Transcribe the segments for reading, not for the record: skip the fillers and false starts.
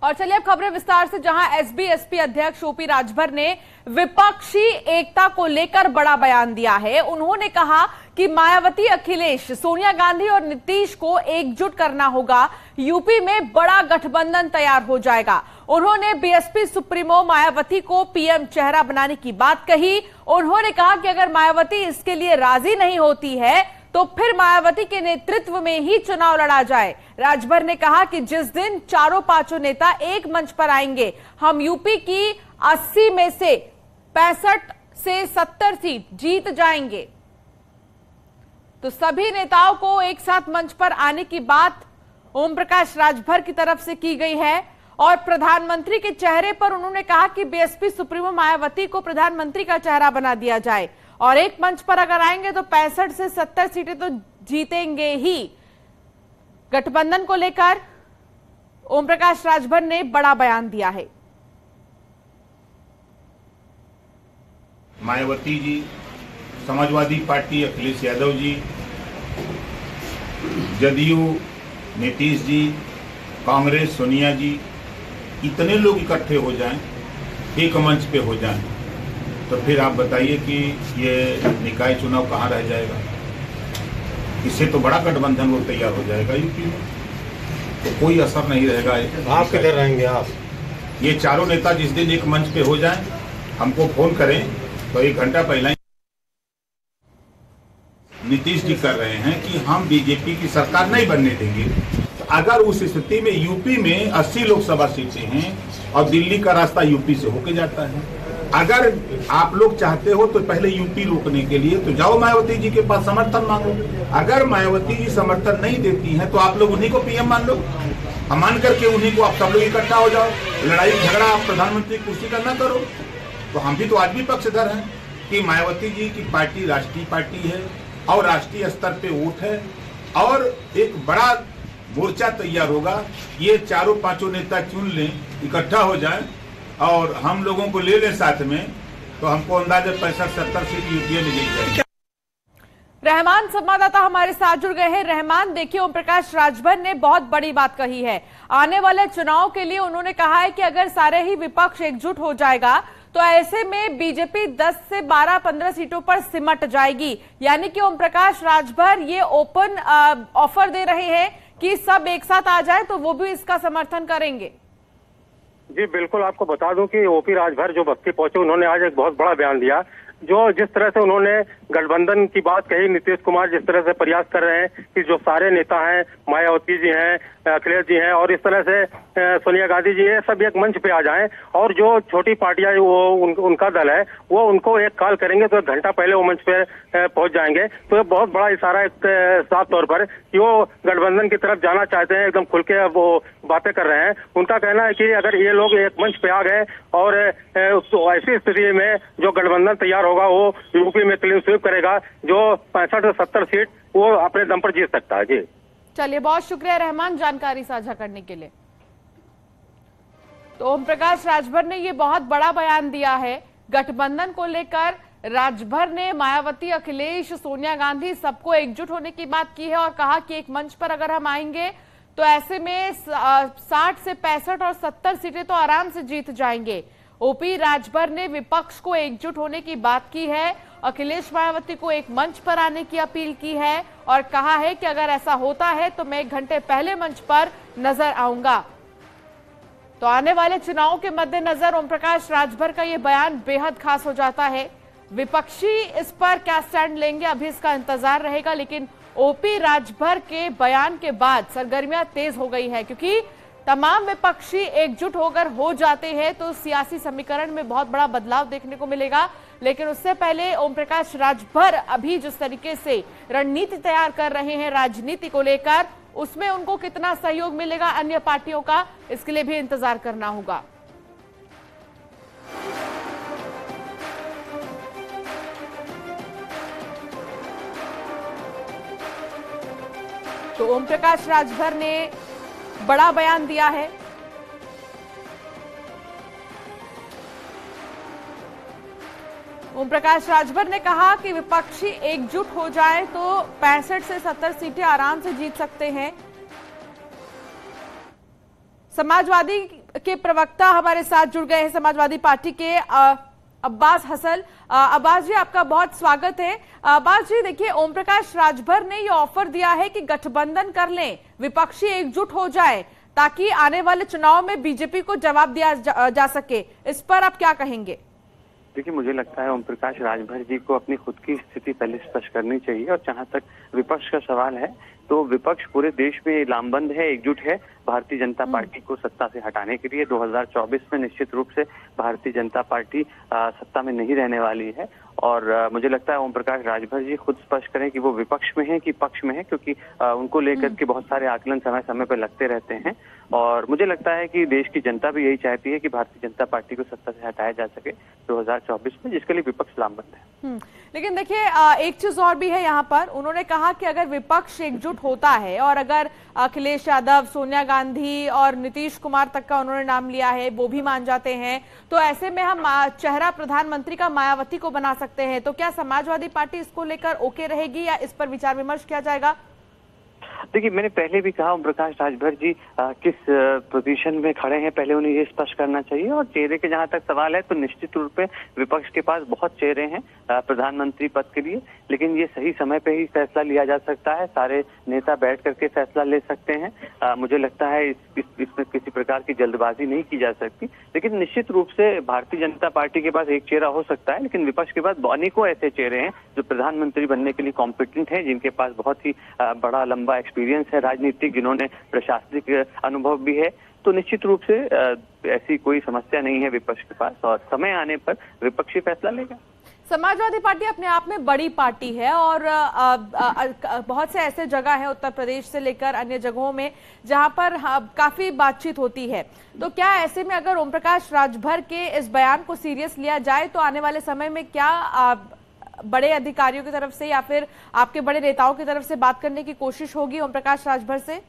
और चलिए अब खबरें विस्तार से, जहां एसबी एसपी अध्यक्ष ओपी राजभर ने विपक्षी एकता को लेकर बड़ा बयान दिया है। उन्होंने कहा कि मायावती, अखिलेश, सोनिया गांधी और नीतीश को एकजुट करना होगा। यूपी में बड़ा गठबंधन तैयार हो जाएगा। उन्होंने बीएसपी सुप्रीमो मायावती को पीएम चेहरा बनाने की बात कही। उन्होंने कहा कि अगर मायावती इसके लिए राजी नहीं होती है तो फिर मायावती के नेतृत्व में ही चुनाव लड़ा जाए। राजभर ने कहा कि जिस दिन चारों पांचों नेता एक मंच पर आएंगे, हम यूपी की 80 में से 65 से 70 सीट जीत जाएंगे। तो सभी नेताओं को एक साथ मंच पर आने की बात ओम प्रकाश राजभर की तरफ से की गई है। और प्रधानमंत्री के चेहरे पर उन्होंने कहा कि बीएसपी सुप्रीमो मायावती को प्रधानमंत्री का चेहरा बना दिया जाए और एक मंच पर अगर आएंगे तो 65 से 70 सीटें तो जीतेंगे ही। गठबंधन को लेकर ओम प्रकाश राजभर ने बड़ा बयान दिया है। मायावती जी, समाजवादी पार्टी अखिलेश यादव जी, जदयू नीतीश जी, कांग्रेस सोनिया जी, इतने लोग इकट्ठे हो जाएं, एक मंच पे हो जाएं, तो फिर आप बताइए कि ये निकाय चुनाव कहाँ रह जाएगा। इससे तो बड़ा गठबंधन वो तैयार हो जाएगा यूपी में, तो कोई असर नहीं रहेगा। आप किधर रहेंगे? आप ये चारों नेता जिस दिन एक मंच पे हो जाएं, हमको फोन करें तो 1 घंटा पहले नीतीश जी कर रहे हैं कि हम बीजेपी की सरकार नहीं बनने देंगे। अगर उस स्थिति में यूपी में 80 लोकसभा सीटें हैं और दिल्ली का रास्ता यूपी से होके जाता है, अगर आप लोग चाहते हो तो पहले यूपी रोकने के लिए तो जाओ मायावती जी के पास समर्थन मांगो। अगर मायावती जी समर्थन नहीं देती हैं तो आप लोग उन्हीं को पीएम मान लो, मान करके उन्हीं को आप सब लोग इकट्ठा हो जाओ। लड़ाई झगड़ा आप प्रधानमंत्री कुर्सी का ना करो। तो हम भी तो आज भी पक्षधर हैं कि मायावती जी की पार्टी राष्ट्रीय पार्टी है और राष्ट्रीय स्तर पे वोट है और एक बड़ा मोर्चा तैयार होगा। ये चारों पांचों नेता चुन लें, इकट्ठा हो जाएं और हम लोगों को ले लें साथ में, तो हमको अंदाजा 65-70 सीट यूपी में जीत जाएगी। रहमान संवाददाता हमारे साथ जुड़ गए हैं। रहमान, देखिए ओम प्रकाश राजभर ने बहुत बड़ी बात कही है। आने वाले चुनाव के लिए उन्होंने कहा है कि अगर सारे ही विपक्ष एकजुट हो जाएगा तो ऐसे में बीजेपी 10 से 12-15 सीटों पर सिमट जाएगी। यानी कि ओम प्रकाश राजभर ये ओपन ऑफर दे रहे हैं कि सब एक साथ आ जाए तो वो भी इसका समर्थन करेंगे। जी बिल्कुल, आपको बता दूं कि ओपी राजभर जो बस्ती पहुंचे, उन्होंने आज एक बहुत बड़ा बयान दिया। जो जिस तरह से उन्होंने गठबंधन की बात कही, नीतीश कुमार जिस तरह से प्रयास कर रहे हैं कि जो सारे नेता हैं, मायावती जी हैं, अखिलेश जी हैं और इस तरह से सोनिया गांधी जी है, सब एक मंच पे आ जाएं और जो छोटी पार्टियां वो उनका दल है वो उनको एक कॉल करेंगे तो 1 घंटा पहले वो मंच पे पहुंच जाएंगे। तो ये बहुत बड़ा इशारा एक साफ तौर पर कि वो गठबंधन की तरफ जाना चाहते हैं, एकदम खुल के वो बातें कर रहे हैं। उनका कहना है कि अगर ये लोग एक मंच पे आ गए और तो ऐसी स्थिति में जो गठबंधन तैयार होगा वो यूपी में क्लीन स्वीप करेगा, जो 65 से 70 सीट वो अपने दम पर जीत सकता है। जी चलिए, बहुत शुक्रिया रहमान जानकारी साझा करने के लिए। तो ओम प्रकाश राजभर ने ये बहुत बड़ा बयान दिया है गठबंधन को लेकर। राजभर ने मायावती, अखिलेश, सोनिया गांधी सबको एकजुट होने की बात की है और कहा कि एक मंच पर अगर हम आएंगे तो ऐसे में 60 से 65 और 70 सीटें तो आराम से जीत जाएंगे। ओपी राजभर ने विपक्ष को एकजुट होने की बात की है, अखिलेश मायावती को एक मंच पर आने की अपील की है और कहा है कि अगर ऐसा होता है तो मैं 1 घंटे पहले मंच पर नजर आऊंगा। तो आने वाले चुनाव के मद्देनजर ओम प्रकाश राजभर का यह बयान बेहद खास हो जाता है। विपक्षी इस पर क्या स्टैंड लेंगे अभी इसका इंतजार रहेगा, लेकिन ओपी राजभर के बयान के बाद सरगर्मियां तेज हो गई है क्योंकि तमाम विपक्षी एकजुट होकर हो जाते हैं तो सियासी समीकरण में बहुत बड़ा बदलाव देखने को मिलेगा। लेकिन उससे पहले ओम प्रकाश राजभर अभी जिस तरीके से रणनीति तैयार कर रहे हैं राजनीति को लेकर, उसमें उनको कितना सहयोग मिलेगा अन्य पार्टियों का, इसके लिए भी इंतजार करना होगा। तो ओम प्रकाश राजभर ने बड़ा बयान दिया है। ओम प्रकाश राजभर ने कहा कि विपक्षी एकजुट हो जाए तो 65 से 70 सीटें आराम से जीत सकते हैं। समाजवादी के प्रवक्ता हमारे साथ जुड़ गए हैं, समाजवादी पार्टी के अब्बास हसन। अब्बास जी, आपका बहुत स्वागत है। अब्बास जी, देखिए, ओम प्रकाश राजभर ने ये ऑफर दिया है कि गठबंधन कर लें, विपक्षी एकजुट हो जाए ताकि आने वाले चुनाव में बीजेपी को जवाब दिया जा सके। इस पर आप क्या कहेंगे? देखिए, मुझे लगता है ओम प्रकाश राजभर जी को अपनी खुद की स्थिति पहले स्पष्ट करनी चाहिए। और जहां तक विपक्ष का सवाल है, तो विपक्ष पूरे देश में लामबंद है, एकजुट है भारतीय जनता पार्टी को सत्ता से हटाने के लिए। 2024 में निश्चित रूप से भारतीय जनता पार्टी सत्ता में नहीं रहने वाली है। और मुझे लगता है ओम प्रकाश राजभर जी खुद स्पष्ट करें कि वो विपक्ष में है कि पक्ष में है, क्योंकि उनको लेकर के बहुत सारे आकलन समय समय पर लगते रहते हैं। और मुझे लगता है कि देश की जनता भी यही चाहती है कि भारतीय जनता पार्टी को सत्ता से हटाया जा सके 2024 में, जिसके लिए विपक्ष लामबंद है। लेकिन देखिए, एक चीज और भी है यहाँ पर। उन्होंने कहा कि अगर विपक्ष एकजुट होता है और अगर अखिलेश यादव, सोनिया गांधी और नीतीश कुमार तक का उन्होंने नाम लिया है, वो भी मान जाते हैं, तो ऐसे में हम चेहरा प्रधानमंत्री का मायावती को बना सकते हैं। तो क्या समाजवादी पार्टी इसको लेकर ओके रहेगी या इस पर विचार विमर्श किया जाएगा? देखिए, मैंने पहले भी कहा ओम प्रकाश राजभर जी किस पोजीशन में खड़े हैं, पहले उन्हें ये स्पष्ट करना चाहिए। और चेहरे के जहां तक सवाल है, तो निश्चित रूप पे विपक्ष के पास बहुत चेहरे हैं प्रधानमंत्री पद के लिए, लेकिन ये सही समय पे ही फैसला लिया जा सकता है। सारे नेता बैठ करके फैसला ले सकते हैं। मुझे लगता है इसमें किसी प्रकार की जल्दबाजी नहीं की जा सकती। लेकिन निश्चित रूप से भारतीय जनता पार्टी के पास एक चेहरा हो सकता है, लेकिन विपक्ष के पास अनेकों ऐसे चेहरे हैं जो प्रधानमंत्री बनने के लिए कॉम्पिटेंट हैं, जिनके पास बहुत ही बड़ा लंबा एक्सपीरियंस है राजनीतिक, जिन्होंने प्रशासनिक अनुभव भी है। तो निश्चित रूप से ऐसी कोई समस्या नहीं है विपक्ष के पास, और समय आने पर विपक्षी फैसला लेगा। समाजवादी पार्टी अपने आप में बड़ी पार्टी है और बहुत से ऐसे जगह है उत्तर प्रदेश से लेकर अन्य जगहों में जहां पर काफी बातचीत होती है। तो क्या ऐसे में अगर ओम प्रकाश राजभर के इस बयान को सीरियस लिया जाए तो आने वाले समय में क्या बड़े अधिकारियों की तरफ से या फिर आपके बड़े नेताओं की तरफ से बात करने की कोशिश होगी ओम प्रकाश राजभर से?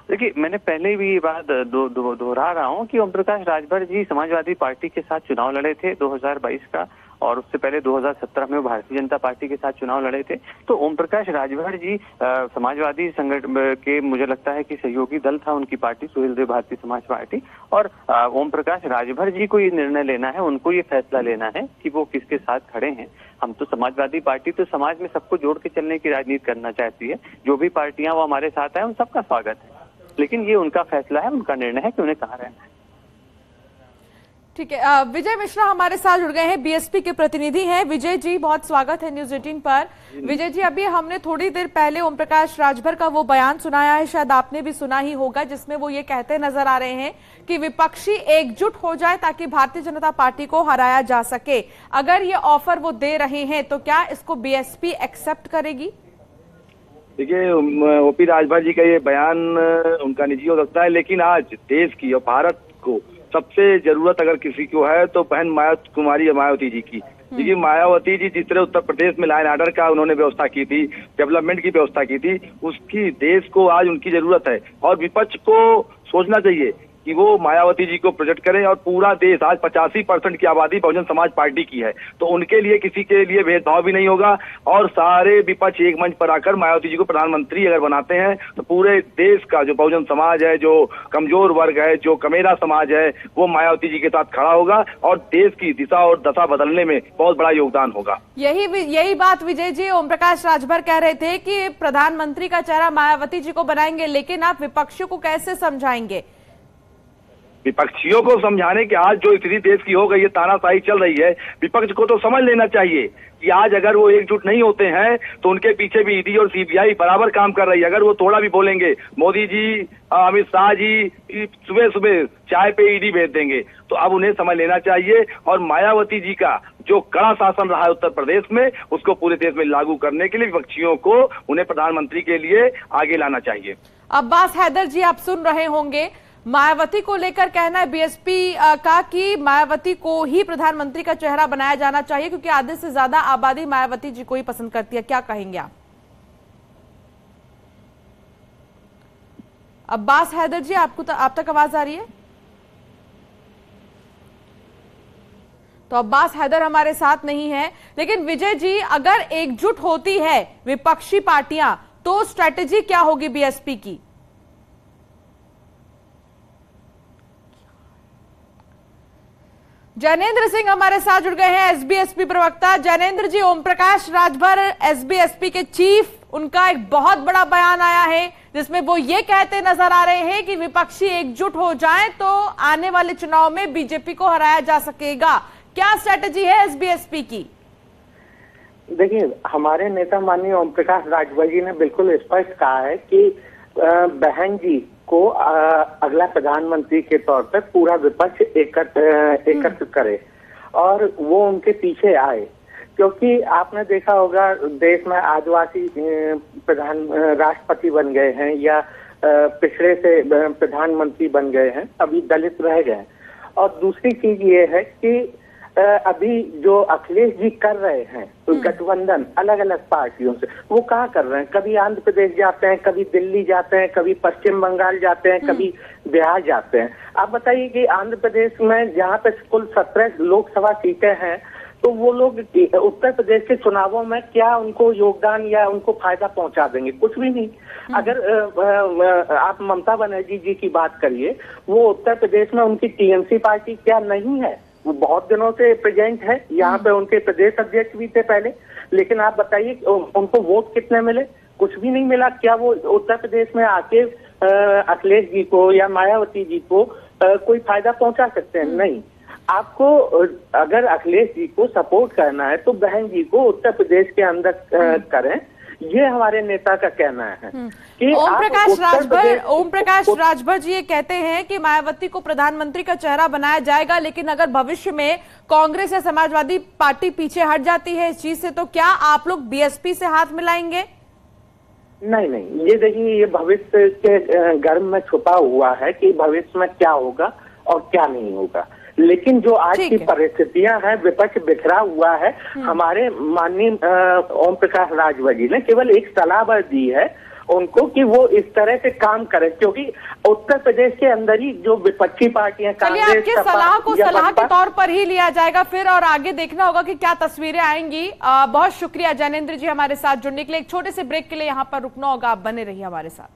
देखिए, मैंने पहले भी ये बात दोहरा रहा हूँ कि ओम प्रकाश राजभर जी समाजवादी पार्टी के साथ चुनाव लड़े थे 2022 का, और उससे पहले 2017 में वो भारतीय जनता पार्टी के साथ चुनाव लड़े थे। तो ओम प्रकाश राजभर जी समाजवादी संगठन के, मुझे लगता है कि सहयोगी दल था उनकी पार्टी, सुहेलदेव भारतीय समाज पार्टी। और ओम प्रकाश राजभर जी को ये निर्णय लेना है, उनको ये फैसला लेना है कि वो किसके साथ खड़े हैं। हम तो समाजवादी पार्टी तो समाज में सबको जोड़ के चलने की राजनीति करना चाहती है। जो भी पार्टियां वो हमारे साथ है, उन सबका स्वागत है, लेकिन ये उनका फैसला है, उनका निर्णय है कि उन्हें कहाँ रहना है। ठीक है, विजय मिश्रा हमारे साथ जुड़ गए हैं, बीएसपी के प्रतिनिधि हैं। विजय जी, बहुत स्वागत है न्यूज 18 पर। विजय जी, अभी हमने थोड़ी देर पहले ओम प्रकाश राजभर का वो बयान सुनाया है, शायद आपने भी सुना ही होगा, जिसमें वो ये कहते नजर आ रहे हैं कि विपक्षी एकजुट हो जाए ताकि भारतीय जनता पार्टी को हराया जा सके। अगर ये ऑफर वो दे रहे हैं तो क्या इसको बीएसपी एक्सेप्ट करेगी? देखिए, ओपी राजभर जी का ये बयान उनका निजी हो सकता है, लेकिन आज देश की और भारत को सबसे जरूरत अगर किसी को है तो बहन मायावती जी की। देखिए, मायावती जी जिस तरह उत्तर प्रदेश में लॉ एंड ऑर्डर का उन्होंने व्यवस्था की थी, डेवलपमेंट की व्यवस्था की थी, उसकी देश को आज उनकी जरूरत है। और विपक्ष को सोचना चाहिए कि वो मायावती जी को प्रोजेक्ट करें। और पूरा देश आज 85% की आबादी बहुजन समाज पार्टी की है, तो उनके लिए किसी के लिए भेदभाव भी नहीं होगा। और सारे विपक्ष एक मंच पर आकर मायावती जी को प्रधानमंत्री अगर बनाते हैं तो पूरे देश का जो बहुजन समाज है, जो कमजोर वर्ग है, जो कमेरा समाज है, वो मायावती जी के साथ खड़ा होगा और देश की दिशा और दशा बदलने में बहुत बड़ा योगदान होगा। यही बात विजय जी ओम प्रकाश राजभर कह रहे थे कि प्रधानमंत्री का चेहरा मायावती जी को बनाएंगे, लेकिन आप विपक्षियों को कैसे समझाएंगे? विपक्षियों को समझाने के आज जो स्थिति देश की हो गई है, तानाशाही चल रही है, विपक्ष को तो समझ लेना चाहिए कि आज अगर वो एकजुट नहीं होते हैं तो उनके पीछे भी ईडी और सीबीआई बराबर काम कर रही है। अगर वो थोड़ा भी बोलेंगे, मोदी जी, अमित शाह जी सुबह सुबह चाय पे ईडी भेज देंगे। तो अब उन्हें समझ लेना चाहिए और मायावती जी का जो कड़ा शासन रहा है उत्तर प्रदेश में, उसको पूरे देश में लागू करने के लिए विपक्षियों को उन्हें प्रधानमंत्री के लिए आगे लाना चाहिए। अब्बास हैदर जी, आप सुन रहे होंगे, मायावती को लेकर कहना है बीएसपी का कि मायावती को ही प्रधानमंत्री का चेहरा बनाया जाना चाहिए, क्योंकि आधे से ज्यादा आबादी मायावती जी को ही पसंद करती है। क्या कहेंगे आप? अब्बास हैदर जी, आप तक आवाज आ रही है? तो अब्बास हैदर हमारे साथ नहीं है। लेकिन विजय जी, अगर एकजुट होती है विपक्षी पार्टियां तो स्ट्रेटेजी क्या होगी बीएसपी की? जैनेंद्र सिंह हमारे साथ जुड़ गए हैं, एसबी-एसपी प्रवक्ता। जैनेंद्र जी, ओम प्रकाश राजभर एसबी-एसपी के चीफ, उनका एक बहुत बड़ा बयान आया है जिसमें वो ये कहते नजर आ रहे हैं कि विपक्षी एकजुट हो जाएं तो आने वाले चुनाव में बीजेपी को हराया जा सकेगा। क्या स्ट्रेटेजी है एसबी-एसपी की? देखिए, हमारे नेता माननीय ओम प्रकाश राजभर जी ने बिल्कुल स्पष्ट कहा है कि बहन जी को अगला प्रधानमंत्री के तौर पर पूरा विपक्ष एकत्र करे और वो उनके पीछे आए, क्योंकि आपने देखा होगा देश में आदिवासी राष्ट्रपति बन गए हैं या पिछड़े से प्रधानमंत्री बन गए हैं, अभी दलित रह गए। और दूसरी चीज ये है कि अभी जो अखिलेश जी कर रहे हैं तो गठबंधन अलग अलग पार्टियों से, वो कहाँ कर रहे हैं? कभी आंध्र प्रदेश जाते हैं, कभी दिल्ली जाते हैं, कभी पश्चिम बंगाल जाते हैं, कभी बिहार जाते हैं। आप बताइए कि आंध्र प्रदेश में जहाँ पे कुल 17 लोकसभा सीटें हैं, तो वो लोग उत्तर प्रदेश के चुनावों में क्या उनको योगदान या उनको फायदा पहुंचा देंगे? कुछ भी नहीं। अगर आप ममता बनर्जी जी की बात करिए, वो उत्तर प्रदेश में उनकी टीएमसी पार्टी क्या नहीं है? वो बहुत दिनों से प्रेजेंट है, यहाँ पे उनके प्रदेश अध्यक्ष भी थे पहले। लेकिन आप बताइए उनको वोट कितने मिले? कुछ भी नहीं मिला। क्या वो उत्तर प्रदेश में आके अखिलेश जी को या मायावती जी को कोई फायदा पहुंचा सकते हैं? नहीं। आपको अगर अखिलेश जी को सपोर्ट करना है तो बहन जी को उत्तर प्रदेश के अंदर करें, ये हमारे नेता का कहना है। कि ओम प्रकाश राजभर जी ये कहते हैं कि मायावती को प्रधानमंत्री का चेहरा बनाया जाएगा, लेकिन अगर भविष्य में कांग्रेस या समाजवादी पार्टी पीछे हट जाती है इस चीज से, तो क्या आप लोग बीएसपी से हाथ मिलाएंगे? नहीं, ये देखिए, ये भविष्य के गर्भ में छुपा हुआ है कि भविष्य में क्या होगा और क्या नहीं होगा। लेकिन जो आज की परिस्थितियां हैं, विपक्ष बिखरा हुआ है, हमारे माननीय ओम प्रकाश राजभर जी ने केवल एक सलाह दी है उनको कि वो इस तरह से काम करें, क्योंकि उत्तर प्रदेश के अंदर ही जो विपक्षी पार्टियां, कांग्रेस, आपकी सलाह को सलाह के तौर पर ही लिया जाएगा फिर, और आगे देखना होगा कि क्या तस्वीरें आएंगी। बहुत शुक्रिया जैनेंद्र जी हमारे साथ जुड़ने के लिए। एक छोटे से ब्रेक के लिए यहाँ पर रुकना होगा, आप बने रहिए हमारे साथ।